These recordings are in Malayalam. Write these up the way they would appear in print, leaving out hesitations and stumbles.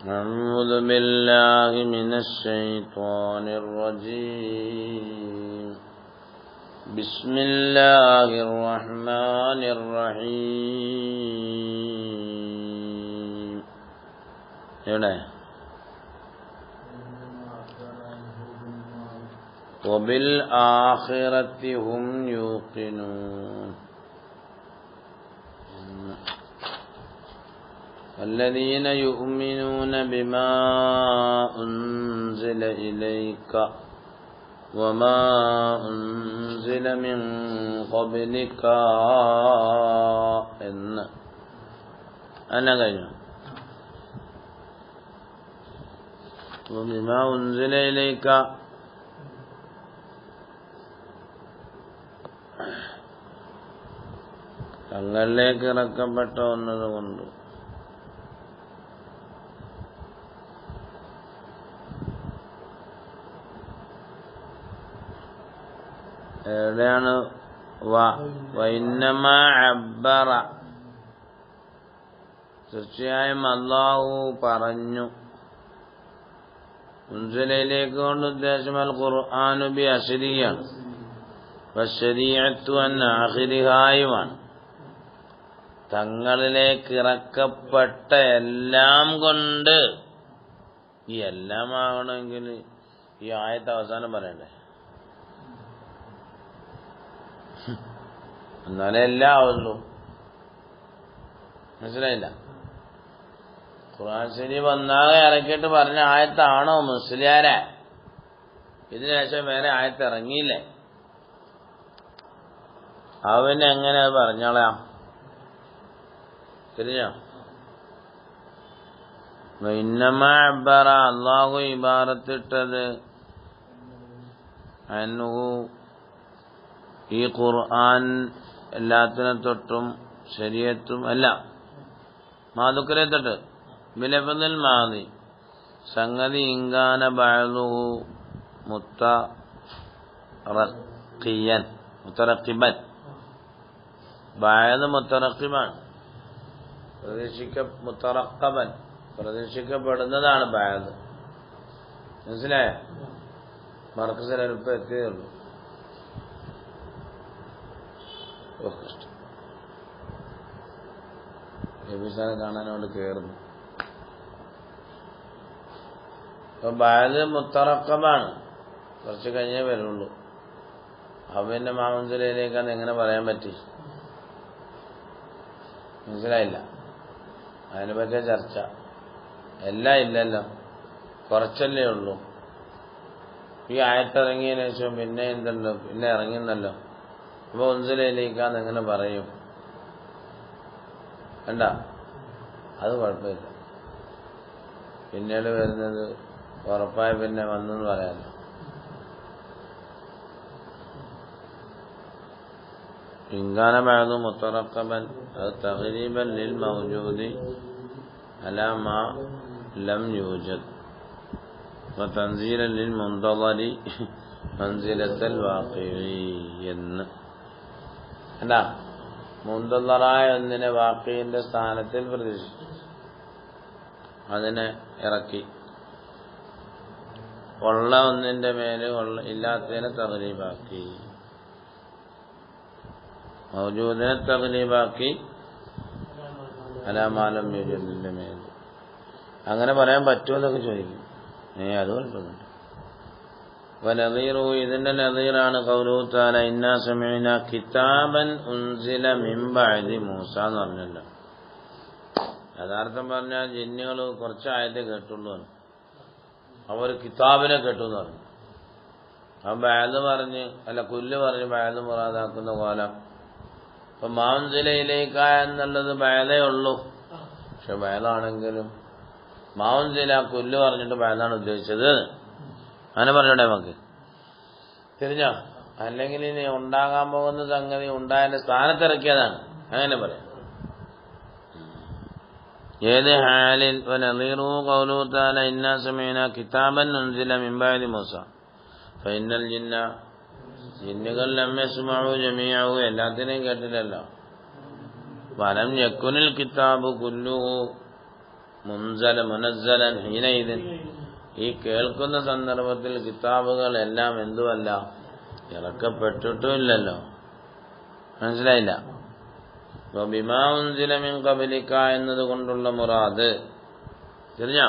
أعوذ بالله من الشيطان الرجيم بسم الله الرحمن الرحيم وبالآخرة هم يوقنون الذين يؤمنون بما أنزل إليك وما أنزل من قبلك أنا قايل وبما أنزل إليك തങ്ങളിലേക്ക് ഇറക്കപ്പെട്ട ഒന്നതുകൊണ്ട് എവിടെയാണ് തീർച്ചയായും അല്ലാഹു പറഞ്ഞു. ഉൻസിലയിലേക്ക് കൊണ്ട് ഉദ്ദേശം അൽ ഖുർആനു ബി അശ്രിയാണ്, വശരീഅത്തു അൻ ആഖിരിഹായുമാണ്. തങ്ങളിലേക്ക് ഇറക്കപ്പെട്ട എല്ലാം കൊണ്ട്, ഈ എല്ലാം ആകണമെങ്കിൽ ഈ ആയത്ത് അവസാനം പറയണ്ടേ, എന്നാലേ എല്ലാം ആവുള്ളൂ. മനസ്സിലായില്ല? ഖുർആൻ ശരീഫ് ഒന്നാകെ ഇറക്കിയിട്ട് പറഞ്ഞ ആയത്താണോ മുസ്ലിയാരെ? ഇതിനുശേഷം വേറെ ആയത്ത് ഇറങ്ങിയില്ലേ? അവന് എങ്ങനെ പറഞ്ഞോളാം? തിരിഞ്ഞോ? ഇന്നമാ അബ്ബറ, അല്ലാഹു ഇബാറത്തിട്ടത് അൻഹു, ഈ ഖുർആൻ എല്ലാത്തിനെ തൊട്ടും ശരീഅത്തും അല്ല, മാതുക്കരെ തൊട്ട് ബിലഫ്ദിൽ മാദി, സംഗതി ഇൻകാന ബഅദുഹു മുത്തറഖിബൻ, ബഅദ് മുത്തറഖിബാണ്, മുത്തറഖബൻ, പ്രതീക്ഷിക്കപ്പെടുന്നതാണ് ബഅദ്. മനസ്സിലായോ? മർക്കസിലിപ്പം എത്തിയേ ഉള്ളൂ. എബിസാനെ കാണാനോട് കയറുന്നു. അപ്പൊ ബഅദ് മുത്തറഖബാണ്, കുറച്ച് കഴിഞ്ഞേ വരുള്ളൂ. അവന്റെ മാമൻസിലേക്കാന്ന് എങ്ങനെ പറയാൻ പറ്റി? മനസ്സിലായില്ല? അതിനെ പറ്റിയ ചർച്ച. എല്ലാം ഇല്ലല്ലോ, കുറച്ചല്ലേ ഉള്ളൂ. ഈ ആയത്തിറങ്ങിയതിനു ശേഷം പിന്നെ എന്തുണ്ടോ, പിന്നെ ഇറങ്ങുന്നല്ലോ. അപ്പൊ ഉൻസിലയിലേക്കാന്ന് എങ്ങനെ പറയും? വേണ്ട, അത് കുഴപ്പമില്ല. പിന്നീട് വരുന്നത് ഉറപ്പായി പിന്നെ വന്നെന്ന് പറയാമല്ലോ. ഇൻകാന ബഅദു മുത്തറഖബൻ അത് തഖരീബൻ ലിൽ മൗജൂദി അലാ മാ ലം യൂജദ് വതൻസീലൻ ലിൽ മുൻതളരി മൻസിലത്തൽ വാഖിഈ എന്ന്. അല്ല, മുന്തളറായ ഒന്നിനെ വാഖിഈന്റെ സ്ഥാനത്തിൽ പ്രതീക്ഷിച്ചു അതിനെ ഇറക്കി. ഉള്ള ഒന്നിന്റെ മേലെ ഇല്ലാത്തതിനെ തഗ്ലീബാക്കി, മൗജൂദിനെ തഗ്ലീബാക്കി അലാമാലം യൂജദിന്റെ മേൽ. അങ്ങനെ പറയാൻ പറ്റുമെന്നൊക്കെ ചോദിക്കും. അത് കുഴപ്പമില്ല. വനദീറു, ഇതിന്റെ നദീറാണ് ഖൗലുഹു തആല ഇന്നാ സമിഅനാ കിതാബൻ ഉൻസില മിൻ ബഅദി മൂസ എന്ന് പറഞ്ഞല്ലോ. യഥാർത്ഥം പറഞ്ഞാൽ ജിന്നുകൾ കുറച്ച് ആയത്തെ കേട്ടുള്ളൂ, അവർ കിതാബിനെ കേട്ടു എന്ന് പറഞ്ഞു. അവൻ ബഅദ് പറഞ്ഞ്, അല്ല കുല്ല് പറഞ്ഞ് ബഅദ് മുറാദാക്കുന്ന കോലം. അപ്പൊ മാഉൻസിലയിലേക്ക എന്നുള്ളത് ബഅദേ ഉള്ളൂ. പക്ഷെ ബഅദാണെങ്കിലും മാഉൻസില കുല്ല് പറഞ്ഞിട്ട് ബഅദാണ് ഉദ്ദേശിച്ചത്. അങ്ങനെ പറഞ്ഞോട്ടെ നമുക്ക്? തിരിഞ്ഞോ? അല്ലെങ്കിൽ ഇനി ഉണ്ടാകാൻ പോകുന്ന സംഗതി ഉണ്ടായതിന്റെ സ്ഥാനത്തിറക്കിയതാണ്, അങ്ങനെ പറയാം. ഏത് ഹാലിൽ? വനദീറുഹു ഖൗലുഹു തആല ഇന്നാ സമിഅനാ കിതാബൻ ഉൻസില മിൻ ബഅദി മൂസ ഫഇന്നൽ ജിന്ന, ജിന്നുകൾ ലം യസ്മഉ ജമീഅഹു, എല്ലാത്തിനെയും കേട്ടില്ലല്ലോ. വലം യകുനിൽ കിതാബു കുല്ലുഹു, മുനസ്സലൻ ഹീനഇദിൻ, ഈ കേൾക്കുന്ന സന്ദർഭത്തിൽ കിതാബുകൾ എല്ലാം എന്തുമല്ല, ഇറക്കപ്പെട്ടിട്ടുമില്ലല്ലോ. മനസ്സിലായില്ല? അപ്പൊ ബിമാ ഉൻസില മിൻ ഖബലിക എന്നതുകൊണ്ടുള്ള മുറാദ് തിരിഞ്ഞ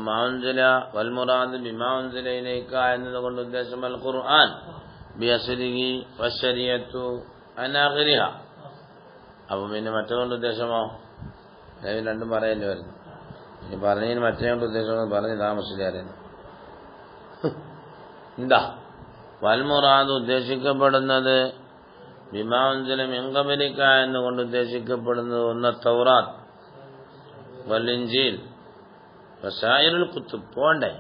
മാഉൻസില വൽ മുറാദ് ബിമാ ഉൻസില ഇലൈക എന്നതുകൊണ്ട് ഉദ്ദേശം അൽ ഖുർആൻ ബിഅസ്ലിഹി വശരിയത്തു അനാഖിരിഹ. അപ്പൊ പിന്നെ മറ്റതുകൊണ്ട് ഉദ്ദേശമോ? രണ്ടും പറയല്ലേ വരുന്നു. ഇനി പറഞ്ഞതിന് മറ്റേ കൊണ്ട് ഉദ്ദേശം പറഞ്ഞ് താമസിച്ചായിരുന്നു. എന്താ വൽ മുറാദ് ഉദ്ദേശിക്കപ്പെടുന്നത് ബിമാ ഉൻസില മിൻ ഖബലിക എന്നുകൊണ്ട് ഉദ്ദേശിക്കപ്പെടുന്നത് ഒന്ന് തൗറാത്ത് വൽ ഇൻജീൽ വസായിറുൽ കുത്തുബ്. പോണ്ടേ?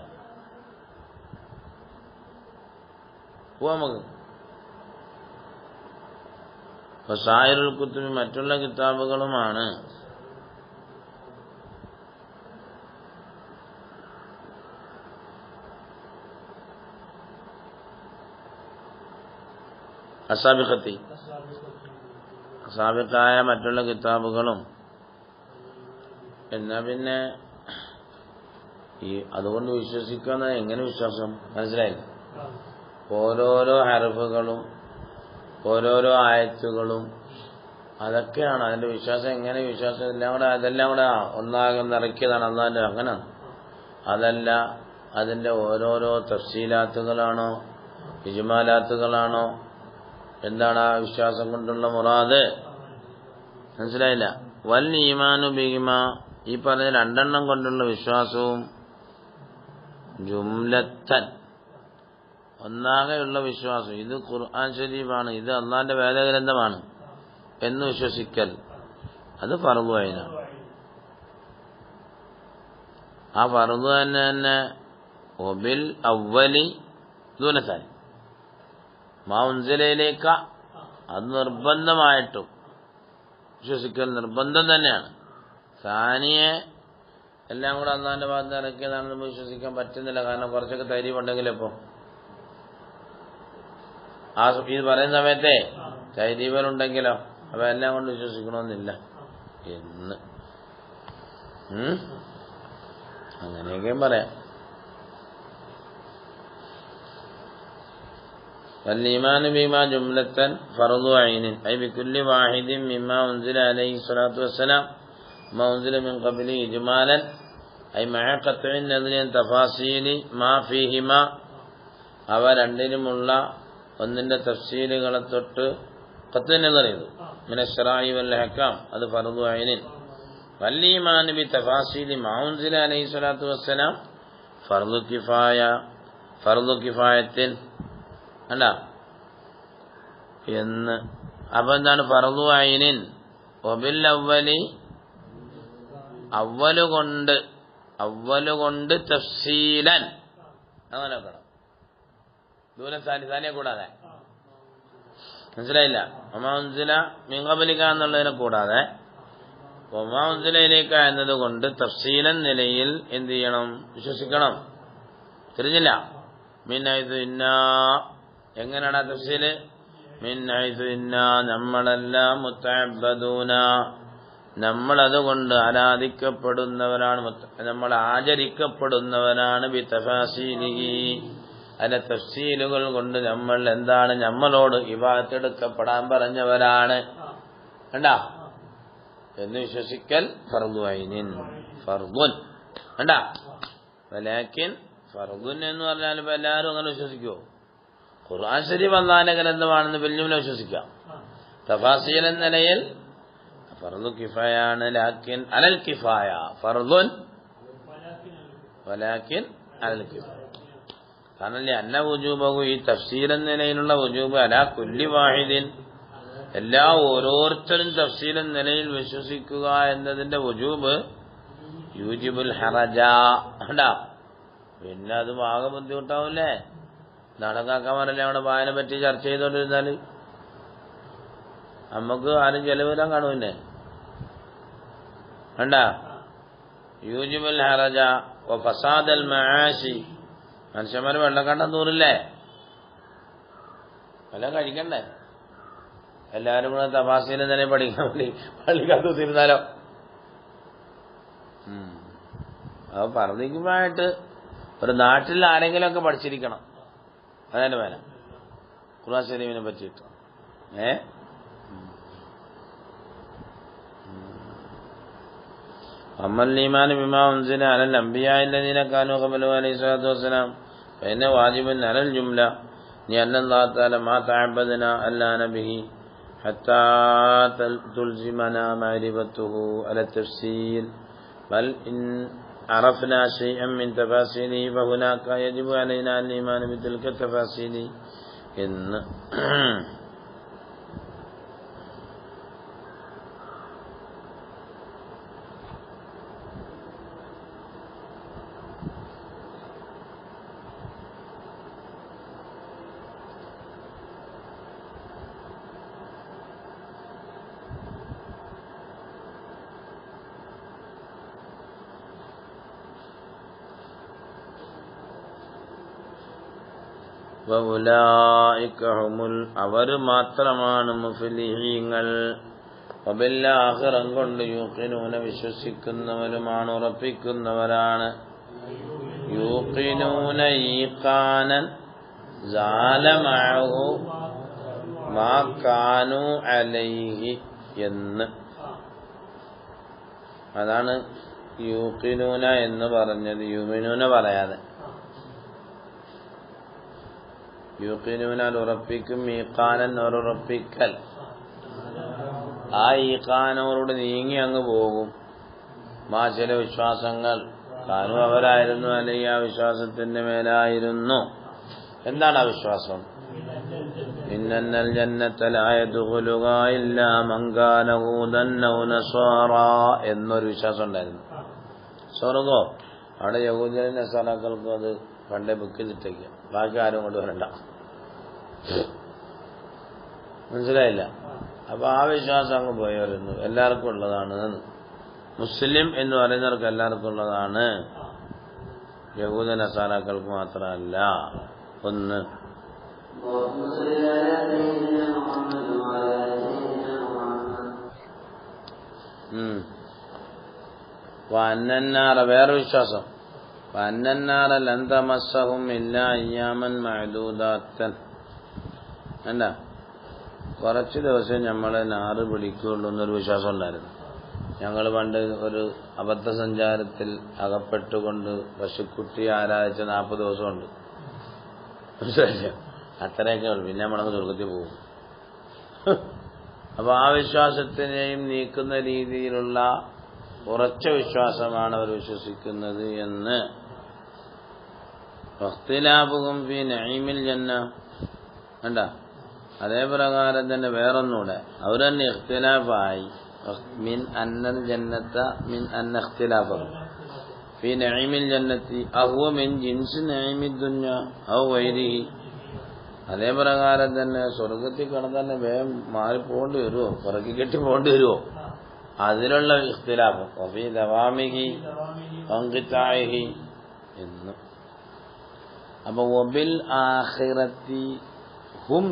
പോവാ നമുക്ക്. വസായിറുൽ കുത്തുബ് മറ്റുള്ള കിതാബുകളുമാണ്. അസാബിഖായ മറ്റുള്ള കിതാബുകളും. എന്നാ പിന്നെ അതുകൊണ്ട് വിശ്വസിക്കുന്ന എങ്ങനെ വിശ്വാസം? മനസ്സിലായില്ല? ഓരോരോ ഹർഫുകളും ഓരോരോ ആയത്തുകളും അതൊക്കെയാണ് അതിന്റെ വിശ്വാസം. എങ്ങനെ വിശ്വാസം? അതെല്ലാം കൂടെ ഒന്നാകെ നിറയ്ക്കിയതാണ് അല്ലാതെ അങ്ങനെ അതല്ല. അതിന്റെ ഓരോരോ തഫ്സീലാത്തുകളാണോ ഇജ്മാലാത്തുകളാണോ? എന്താണ് ആ വിശ്വാസം കൊണ്ടുള്ള മുറാദ്? മനസ്സിലായില്ല? വൽ ഈമാനു ബിഹിമാ, ഈ പറഞ്ഞ രണ്ടെണ്ണം കൊണ്ടുള്ള വിശ്വാസവും ജുംലത്തൻ ഒന്നാകെയുള്ള വിശ്വാസം, ഇത് ഖുർആൻ ശരീഫാണ്, ഇത് അള്ളാന്റെ വേദഗ്രന്ഥമാണ് എന്ന് വിശ്വസിക്കൽ, അത് ഫർദ് ഐനാണ്. ആ ഫർദ് തന്നെ ഒബിൽ അവലി ദൂനസാനി മാ ഉൻസിലയിലേക്ക, അത് നിർബന്ധമായിട്ടും വിശ്വസിക്കൽ നിർബന്ധം തന്നെയാണ്. സാനിയെ എല്ലാം കൂടെ അള്ളാന്റെ ഭാഗത്ത് ഇറക്കിയതാണെന്ന് വിശ്വസിക്കാൻ പറ്റുന്നില്ല. കാരണം കുറച്ചൊക്കെ തൈരീവുണ്ടെങ്കിൽ ഇപ്പൊ ആ ഇത് പറയുന്ന സമയത്തെ തൈരീവലുണ്ടെങ്കിലോ അപ്പൊ എല്ലാം കൊണ്ട് വിശ്വസിക്കണമെന്നില്ല എന്ന് അങ്ങനെയൊക്കെയും പറയാം. والإيمان بما جملة فرض عين أي بكل واحد مما أنزل عليه الصلاة والسلام ما أنزل من قبله إجمالا أي مع قطع النظر عن تفاصيل ما فيهما. അവ രണ്ടിനുമുള്ള ഒന്നിന്റെ തഫ്സീലുകളെ തൊട്ട് ഖത്അ നദർ ചെയ്തു. മിന ശറാഇ വൽ അഹ്കാം, അത് ഫർദു ഐനിൻ. വൽ ഈമാൻ ബി തഫാസീലി മാ ഉൻസില അലൈഹി സ്വലാത്തു വസ്സലാം ഫർദു കിഫായത്തിൻ അല്ല എന്ന്. അപ്പൊ എന്താണ് ഫർദു ഐനിൻ? വബിൽ അവലി, അവലുകൊണ്ട് തഫ്സീലൻ, അങ്ങനെ വെക്കണം. ദൂരസാനിയെ കൂടാതെ. മനസ്സിലായില്ല? ഒമാ ഉൻസില മിൻ ഖബലിക എന്നുള്ളതിനെ കൂടാതെ ഒമാ ഉൻസിലയിലേക്ക എന്നതുകൊണ്ട് തഫ്സീലൻ നിലയിൽ എന്ത് ചെയ്യണം? വിശ്വസിക്കണം. തിരിഞ്ഞില്ല? മിൻ ഹൈസു ഇന്നാ, എങ്ങനെയാണ് ആ തഫ്സീല്? മിൻ ഹൈസു ഇന്നാ, നമ്മളെല്ലാം മുത്തഅബ്ബദൂന, നമ്മളതുകൊണ്ട് ആരാധിക്കപ്പെടുന്നവരാണ്, നമ്മൾ ആചരിക്കപ്പെടുന്നവരാണ്. ബി തഫാസീലിഹി, അതിന്റെ തഫ്സീലുകൾ കൊണ്ട് നമ്മൾ എന്താണ് നമ്മളോട് ഇബാദത്തെടുക്കപ്പെടാൻ പറഞ്ഞവരാണ് കണ്ടാ എന്ന് വിശ്വസിക്കൽ ഫർദു ഐനിൻ, ഫർദുൻ കണ്ടാ. വലാകിൻ ഫർദുൻ എന്ന് പറഞ്ഞാൽ ഇപ്പൊ എല്ലാവരും അങ്ങനെ വിശ്വസിക്കുമോ? ഖുർആൻ ശരീഫ് അല്ലാഹുവിന്റെ ഗ്രന്ഥമാണെന്ന് വെല്ലുവിളി വിശ്വസിക്കാം. തഫാസീൽ എന്ന നിലയിൽ ഫർദു കിഫായാണ്. ലാകിൻ അലൽ കിഫായ ഫർദുൻ വലാകിൻ അലൽ കിഫായ. കാരണം അന്ന വുജൂബഹു, ഈ തഫ്സീൽ എന്ന നിലയിലുള്ള വുജൂബ് അലാ കുല്ലി വാഹിദിൻ, എല്ലാ ഓരോരുത്തരും തഫ്സീൽ എന്ന നിലയിൽ വിശ്വസിക്കുക എന്നതിന്റെ വുജൂബ് യൂജിബുൽ ഹറജ കണ്ടാ. പിന്നെ അത് ആകെ ബുദ്ധിമുട്ടാവൂലേ? നാടകാക്കാമാരല്ലേ അവിടെ വായന പറ്റി ചർച്ച ചെയ്തോണ്ടിരുന്നാല് നമുക്ക് ആരും ചെലവിലാൻ കാണൂല്ലേ? കണ്ടാ. യൂജിബുൽ ഹറജ വ ഫസാദൽ മആശി, മനുഷ്യന്മാര് വെള്ളക്കണ്ടം തൂറില്ലേ? വല്ല കഴിക്കണ്ടേ? എല്ലാരും കൂടെ തഫാസീൽ തന്നെ പഠിക്കാൻ വേണ്ടി പള്ളിക്കകത്ത് തിരുന്നാലോ? അത് പറഞ്ഞിക്കുമ്പോഴായിട്ട് ഒരു നാട്ടിൽ ആരെങ്കിലുമൊക്കെ പഠിച്ചിരിക്കണം. അതെന്റെ വേല ഖുർആൻ ശരീഫിനെ പറ്റിയിട്ട്. അമ്മൽ ഈമാൻ ബിമാ ഉൻസില അലൽ അംബിയാഇ അല്ലദീന കാനൂ ഖബലു അലൈഹി സ്വലാത്തു വസ്സലാം ഫഇന്ന വാജിബൻ അലൽ ജുംല لأن الله تعالى ما تعبدنا ألا نبه حتى تلزمنا معرفته على التفصيل بل إن عرفنا شيئا من تفاصيله فهناك يجب علينا الإيمان بتلك التفاصيل إن അവർ മാത്രമാണ് മുഫ്ലിഹീങ്ങൾ. വബില്ലാഹിറം കൊണ്ട് യൂഖിനൂന വിശ്വസിക്കുന്നവരുമാണ്, ഉറപ്പിക്കുന്നവരാണ്. യൂഖിനൂന ഈഖാനൻ സാല മഅഹു മാ കാനൂ അലൈഹി എന്ന്. അതാണ് യൂഖിനൂന എന്ന് പറഞ്ഞത്, യുമിനൂന പറയാതെ. യൂഖിനൂനാൽ ഉറപ്പിക്കും, ഈഖാനൻ ഉറപ്പിക്കൽ. ആ ഈഖാനോട് നീങ്ങി അങ്ങ് പോകും. ചില വിശ്വാസങ്ങൾ കാനു അവരായിരുന്നു, അല്ലെങ്കിൽ ആ വിശ്വാസത്തിന്റെ മേലായിരുന്നു. എന്താണ് ആ വിശ്വാസം? ഇന്നൽ ജന്നത ലാ യദ്ഖുലുഹാ ഇല്ലാ മൻ കാന ഹൂദൻ ഔ നസ്വാറാ എന്നൊരു വിശ്വാസം ഉണ്ടായിരുന്നു. സ്വർഗ്ഗോ അവിടെ യഹൂദ നസാറാക്കൾക്കും അത് പണ്ടേ ബുക്ക് ചെയ്തിട്ടേക്കുക, ബാക്കി ആരും കൊണ്ട് വരണ്ട. മനസ്സിലായില്ല? അപ്പൊ ആ വിശ്വാസം അങ്ങ് പോയി വരുന്നു. എല്ലാവർക്കും ഉള്ളതാണ്. മുസ്ലിം എന്ന് പറയുന്നവർക്ക് എല്ലാവർക്കും ഉള്ളതാണ്, യഹൂദ നസാറാക്കൾക്ക് മാത്രമല്ല. ഒന്ന് വന്നന്നാറ വേറെ വിശ്വാസം. വന്നന്നാറ ലൻ തമസ്സഹും ഇല്ലാ അയ്യാമൻ മഅദൂദാത്തൻ. അല്ല, കുറച്ച് ദിവസം നമ്മളെ നാറ് പിടിക്കുള്ളൂ എന്നൊരു വിശ്വാസം ഉണ്ടായിരുന്നു. ഞങ്ങൾ പണ്ട് ഒരു അബദ്ധ സഞ്ചാരത്തിൽ അകപ്പെട്ടുകൊണ്ട് പശുക്കുട്ടിയെ ആരാധിച്ച 40 ദിവസമുണ്ട്. മനസ്സിലായില്ല? അത്രയൊക്കെ ഉള്ളു. പിന്നെ നമ്മളങ്ങ് സ്വർഗത്തിൽ പോകും. അപ്പൊ ആ വിശ്വാസത്തിനെയും നീക്കുന്ന രീതിയിലുള്ള ഉറച്ച വിശ്വാസമാണ് അവർ വിശ്വസിക്കുന്നത് എന്ന്. ഇഖ്തിലാഫുഹും ഫീ നഈമിൽ ജന്ന. കണ്ട, അതേ പ്രകാരം തന്നെ വേറൊന്നുകൂടെ അവർ തന്നെ ഇഖ്തിലാഫായി. മിൻ അന്നൽ ജന്നത മിൻ അന്ന ഇഖ്തിലാഫഹും ഫീ നഈമിൽ ജന്നതി അഹുവ മിൻ ജിൻസി നഈമിദ് ദുനിയ ഔ ഗൈരിഹി. അതേ പ്രകാരം തന്നെ സ്വർഗത്തിൽ കിടന്നെ വേഗം മാറിപ്പോകേണ്ടി വരുമോ, പുറക്കി കെട്ടി പോകേണ്ടി വരുമോ, അതിലുള്ള ഇഖ്തിലാഫ്. വഫീ ദവാമിഹി വൻഖിതാഇഹി എന്ന്. അപ്പൊ വബിൽ ആഖിറത്തി ഹും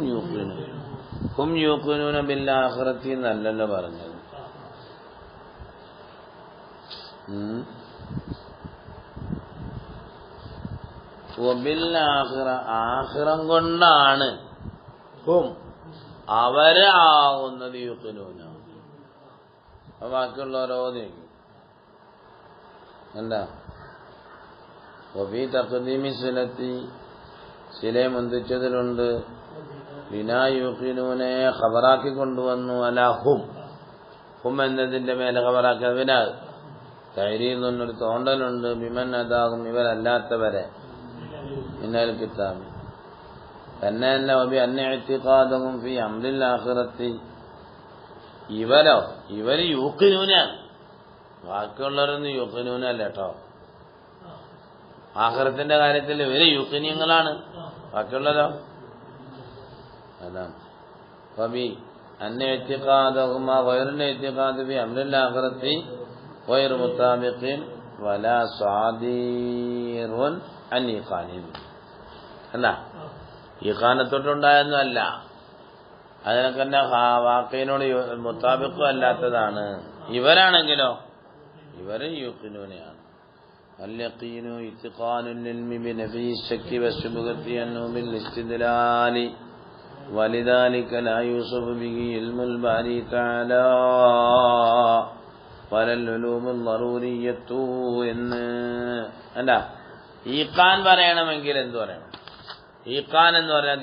യൂഖിനൂന ബിൽ ആഖിറത്തി എന്നല്ലല്ലോ പറഞ്ഞത്. വബിൽ ആഖിറ, ആഖിറം കൊണ്ടാണ് ഹും അവര് ആകുന്നത് യൂഖിനൂന. ബാക്കിയുള്ളവരോ നീക്കും. എന്താ വഫീ തഖ്ദീമി സിലത്തി, സിലയെ മുന്തിച്ചതിലുണ്ട്. ബിനാ യൂഖിനൂനെ ഖബറാക്കി കൊണ്ടുവന്നു. അല ഹും, ഹും എന്നതിന്റെ മേലെ ഖബറാക്കിയത്. ബിനാ തൈരീൽ നിന്നൊരു തോണ്ടലുണ്ട്. ബിമൻ അതാകും, ഇവരല്ലാത്തവരെ. മിനൽ കിതാബ് തന്നെയല്ല. വബി അന്ന ഇഅ്തിഖാദുഹും ഫീ അംറിൽ ആഖിറത്തി, ഇവര് യൂഖിനൂനാണ്. ബാക്കിയുള്ളവരൊന്നും യൂഖിനൂനല്ല കേട്ടോ. ആഖിറത്തിന്റെ കാര്യത്തിൽ ഇവര് യൂഖിനീങ്ങളാണ്, ബാക്കിയുള്ളവരോ അതാണ്. വബി അന്ന ഇഅ്തിഖാദുഹും ഗൈറുൽ ഇഅ്തിഖാദി ഫീ അംറിൽ ആഖിറത്തി ഗൈറു മുതാബിഖിൻ വലാ സാദിറുൻ അൻ ഈഖാനിൻ. അല്ല, ഈഖാനത്തോട്ടുണ്ടായൊന്നും അല്ല, അതിനൊക്കെ തന്നെ വാക്കയിനോട് മുത്താബിക്കും അല്ലാത്തതാണ്. ഇവരാണെങ്കിലോ ഇവര് യൂഖിനൂനയാണ്. اليقين اتقان للعلم بنفي الشك والشبهة عنه بالاستدلال ولذلك لا يوصف به علم الباري تعالى ولا العلوم الضرورية എന്താ ഈഖാൻ പറയണമെങ്കിൽ എന്ത് പറയണം? ഈഖാൻ എന്ന് പറഞ്ഞാൽ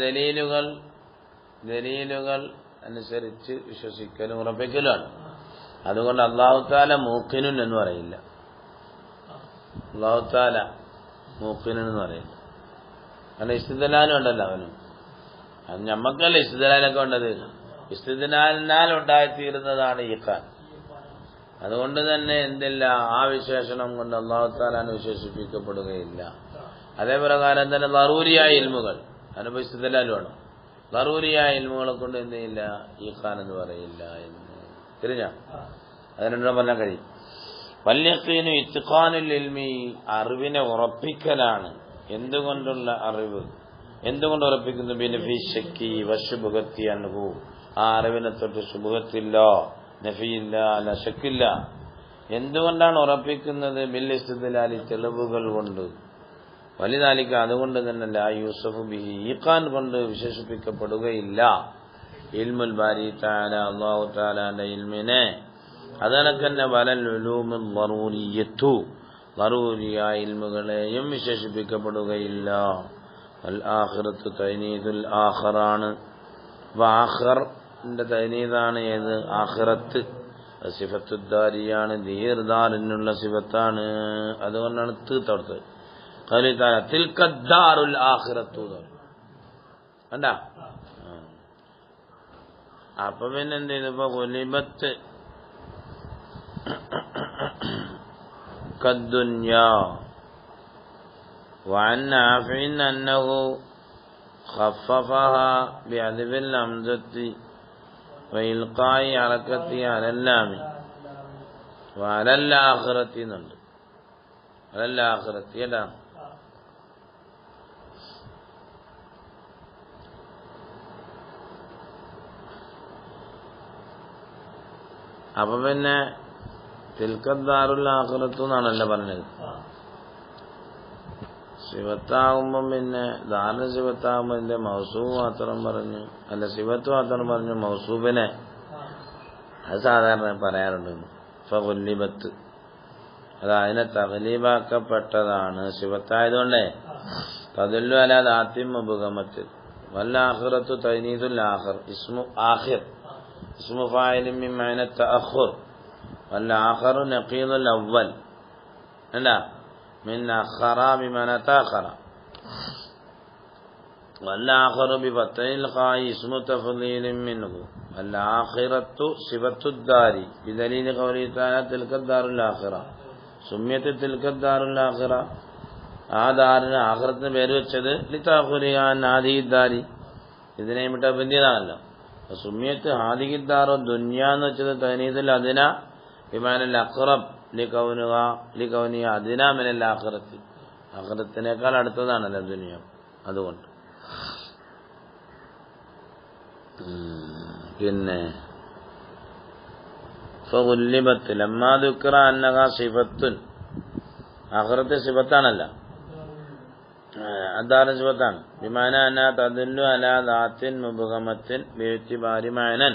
ദലീലുകൾ അനുസരിച്ച് വിശ്വസിക്കലും ഉറപ്പിക്കലുമാണ്. അതുകൊണ്ട് അല്ലാഹു തആല മൂഖിനുൻ എന്ന് പറയില്ല. അല്ലാഹു തആല മൂഖിനുൻ എന്ന് പറയില്ല. കാരണം ഇസ്തിദ്ലാലും ഉണ്ടല്ലോ അവനും. അത് ഞമ്മക്കല്ല ഇസ്തിദ്ലാലൊക്കെ ഉണ്ടത്. ഇസ്തിദ്ലാലിനാൽ ഉണ്ടായിത്തീരുന്നതാണ് ഈഖാൻ. അതുകൊണ്ട് തന്നെ എന്തില്ല, ആ വിശേഷണം കൊണ്ട് അല്ലാഹു തആലാനെ വിശേഷിപ്പിക്കപ്പെടുകയില്ല. അതേപ്രകാരം തന്നെ ദറൂരിയായ ഇൽമുകൾ അതിനിപ്പോൾ ഇസ്തിദ്ലാലും വേണം. ദറൂരിയായ ഇൽമുകളെ കൊണ്ട് എന്ത് ചെയ്യില്ല, ഈഖാൻ എന്ന് പറയില്ല എന്ന് തിരിഞ്ഞ അതിനെന്താ പറഞ്ഞാൽ കഴിയും. വല്യഖീനു ഇത്ഖാനുൽ ഇൽമി, അറിവിനെ ഉറപ്പിക്കലാണ്. എന്തുകൊണ്ടുള്ള അറിവ്? എന്തുകൊണ്ട് ഉറപ്പിക്കുന്നു? ബിനഫി ശക്കി വശുബുഹത്തി അൻഹു, ആ അറിവിനെ തൊട്ട് ശുബുഹത്തില്ല, നഫിയില്ല, അല്ല ശക്കില്ല. എന്തുകൊണ്ടാണ് ഉറപ്പിക്കുന്നത്? ബിൽ ഇസ്തിദ്ലാലി, തെളിവുകൾ കൊണ്ട്. വലിദാലിക, അതുകൊണ്ട് തന്നെ ലാ യൂസഫു ബിഹി, ഈഖാൻ കൊണ്ട് വിശേഷിപ്പിക്കപ്പെടുകയില്ല ഇൽമുൽ ബാരി തആല, അല്ലാഹു തആലാന്റെ ഇൽമിനെ. അതനക്കന്നെ വലൽ ഉലൂമുൽ ദറൂരിയത്തു, ദറൂരിയായ ഇൽമുകളെയും വിശേഷിപ്പിക്കപ്പെടുകയില്ല. അൽ ആഖിറത്തു തൈനീദുൽ ആഖറാണ്. ആഖറിന്റെ തൈനീദാണ് ഏത്? ആഖിറത്ത്. സിഫത്തുദ്ദാരിയാണ്, ദീർദാറിനുള്ള സിഫത്താണ്. അതുകൊണ്ടാണ് തീർത്തടുത്തത്. തിൽക്കദ്ദാറുൽ ആഖിറത്തു കണ്ടാ. അപ്പൊ പിന്നെ എന്ത് ചെയ്തു? ഇപ്പൊ ഗുലിബത്ത് കദ്ദുന്യാ വഅൻ നാഫിൻ അന്നഹു ഖഫഫഹാ ബിഅദ്ബിൽ ഹംസത്തി വഇൽഖാഇ ഹറകത്തി അലല്ലാമി വഅലൽ ആഖിറത്തി എന്നുണ്ട്. അലൽ ആഖിറത്തി ഏതാ? അപ്പൊ പിന്നെ തിൽക്കദ്ദാറുൽ ആഖിറത്തു എന്നാണല്ലോ പറഞ്ഞത്. സിവത്താകുമ്പം പിന്നെ ദാറിന് സിവത്താകുമ്പോ ഇതിന്റെ മൗസൂബ് മാത്രം പറഞ്ഞു, അല്ല സിവത്ത് മാത്രം പറഞ്ഞു, മൗസൂബിനെ അത് സാധാരണ പറയാറുണ്ട്. ഫഗുല്ലിബത്ത്, അത് അതിനെ തഗ്ലീബാക്കപ്പെട്ടതാണ് സിവത്തായതുകൊണ്ടേ. തദുല്ലു അലാ ദാത്തിൻ മുബ്ഹമത്തിൽ വൽ ആഖിറത്തു തൈനീദുൽ ആഖിർ ഇസ്മു ആഖിർ ഇസ്മു ഫായിലിൻ മിൻ മഅന തഅഖുർ വൽ ആഖിറു നഖീദുൽ അവ്വൽ അല്ല മിൻ അഖറ ബിമഅന തഅഖറ വൽ ആഖിറു ബിഫത്തഹിൽ ഖായി ഇസ്മു തഫ്ളീലിൻ മിൻഹു വൽ ആഖിറത്തു സിഫത്തുദ്ദാരി ബിദലീൽ ഖൗലി തആല തിൽക്കദ്ദാറുൽ ആഖിറ സുമ്മിയത്ത് തിൽക്കദ്ദാറുൽ ആഖിറ. ആ ദാറിന് ആഖിറത്തിന് പേര് വെച്ചത് ലിതഅഖുരിയാൻ ഹാദിഹിദ്ദാരി, ഇതിനെ വിട്ട ബന്ധിയതാണല്ലോ. സുമ്മിയത്ത് ഹാദിഹിദ്ദാറു ദുനിയാന്ന് വെച്ചത് തനീദുൽ അദ്ന ബിമാനൽ അഖ്റബ് ലികൗനിഹ അദ്ന മിനൽ ആഖിറത്തി, ആഖിറത്തിനേക്കാൾ അടുത്തതാണല്ലോ ദുനിയ. അതുകൊണ്ട് പിന്നെ ഫഗുല്ലിബത്ത് ലമ്മാ ദുക്റ അന്നഹ സിഫത്തുൻ, ആഖിറത്ത് സിഫത്താണല്ലോ, അദാറ് സിഫത്താണ്. ബിമാന അന്ന തദുല്ലു അലാ ദാത്തിൻ മുബ്ഹമത്തിൻ ബിഇതിബാരി മഅനൻ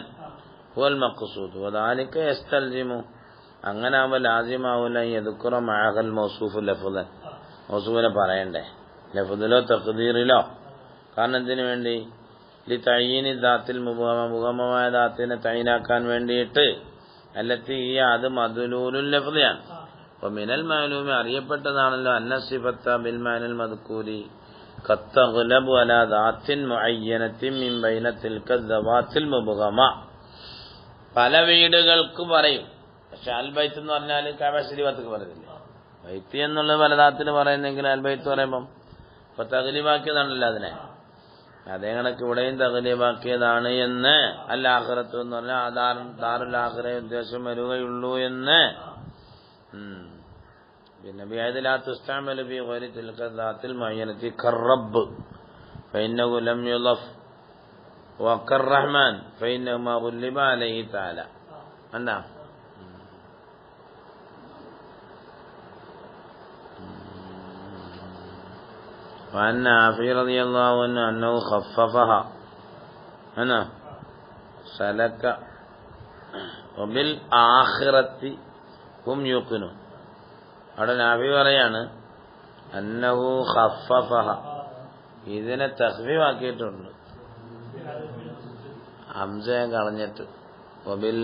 ഹുവൽ മഖ്സൂദ് വദാലിക യസ്തൽസിമു, അങ്ങനെ ആവുമ്പോൾ ലാസിമാവുല യദ്കുറ മഅഹൽ മൗസൂഫ് ലഫ്ളൻ, മൗസൂഫിനെ പറയണ്ടേ ലഫ്ളിലോ തഖ്ദീറിലോ. കാരണം എന്തിനു വേണ്ടി? ലിതഈനി ദാത്തിൽ മുബ്ഹമ, മുബ്ഹമമായ ദാത്തിനെ തഈനാക്കാൻ വേണ്ടിയിട്ട്. അല്ലത്തി ഈ അത് മദ്ലൂലുൽ ലഫ്ളിയാണ്. അപ്പൊ മിനൽ മഅലൂമി അറിയപ്പെട്ടതാണല്ലോ അന്ന സിഫത്ത ബിൽ മഅനൽ മദ്കൂരി ഖത്തഗ്ലബു അലാ ദാത്തിൻ മുഅയ്യനത്തിൻ മിൻ ബൈന തിൽക ദവാത്തിൽ മുബ്ഹമ. പല വീടുകൾക്ക് പറയും, പക്ഷെ അൽ ബൈത്ത് എന്ന് പറഞ്ഞാൽ കഅബ ശരീഫത്ക്ക് പറയുന്നില്ല. ബൈത്ത് എന്നുള്ളത് പല ദാത്തിന് പറയുന്നെങ്കിൽ അൽ ബൈത്ത് പറയുമ്പം ഇപ്പൊ തഗ്ലീബാക്കിയതാണല്ലോ അതിനെ. അതേ കണക്ക് ഇവിടെയും തഗ്ലീബാക്കിയതാണ് എന്ന്. അൽ ആഖിറത്ത് എന്ന് പറഞ്ഞാൽ ദാറുൽ ആഖിറ ഉദ്ദേശം വരികയുള്ളൂ എന്ന്. പിന്നെ ബിഅദ് ലാ തുസ്തഅമലു ഫീ ഗൈരി തിൽക ദാത്തിൽ മുഅയ്യനത്തി കറബ്ബ് ഫഇന്നഹു ലം യുളഫ് വകർറഹ്മാൻ ഫഇന്നഹു മാ ഗുല്ലിബ അലൈഹി തആല. അന്നാ وعن نافع رضي الله عنه أنه خففها أنا سلك وبالآخرة هم يوقنون. അവിടെ നാഫി പറയാണ് അന്നഹു ഖഫഫഹ, ഇതിനെ തഖ്ഫീഫാക്കിയിട്ടുണ്ട് ഹംസയെ കളഞ്ഞിട്ട്. വബിൽ